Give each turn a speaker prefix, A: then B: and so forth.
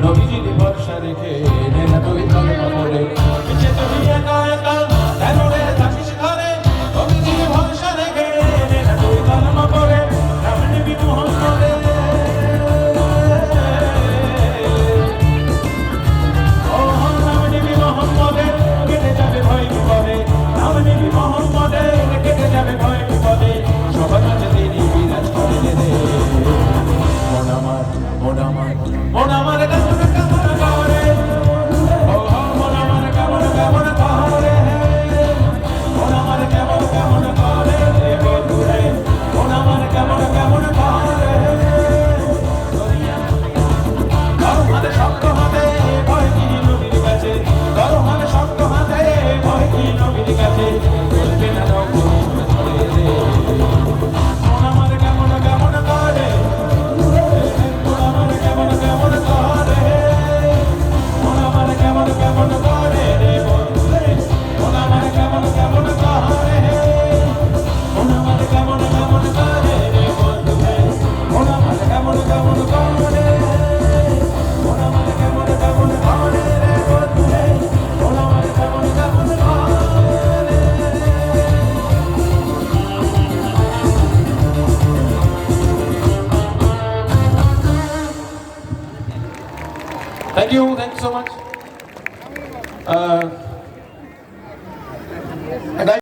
A: নবীজির ভরসা রেখে নে না তুই কলমা পড়ে পিছে তুই একা একা কেন রে থাকিস ঘরে নবীজির ভরসা রেখে নে না তুই কলমা পড়ে নাম নিবি মুহাম্মদে ও নাম নিবি মুহাম্মদে কেটে যাবে ভয় বিপদে নাম নিবি মুহাম্মদে কেটে যাবে ভয় বিপদে সবার মাঝে তিনি বিরাজ করে রে মন আমার মন আমার মন আমার কেমন কেমন করে ও মন আমার কেমন কেমন করে মন আমার কেমন কেমন করে রে বন্ধুরে মন আমার কেমন কেমন করে গরম হাতে শক্ত হাতে ভয় কি নবীর কাছে গরম হাতে শক্ত হাতে ভয় কি নবীর কাছে বলবে না দাও ছড়ে রে মন আমার কেমন কেমন করে মন আমার কেমন কেমন করে মন আমার কেমন কেমন করে রে বন্ধুরে মন আমার কেমন কেমন করে মন আমার কেমন কেমন করে রে বন্ধুরে মন আমার কেমন কেমন করে মন আমার কেমন কেমন করে রে বন্ধুরে মন আমার কেমন কেমন করে Thank you so much.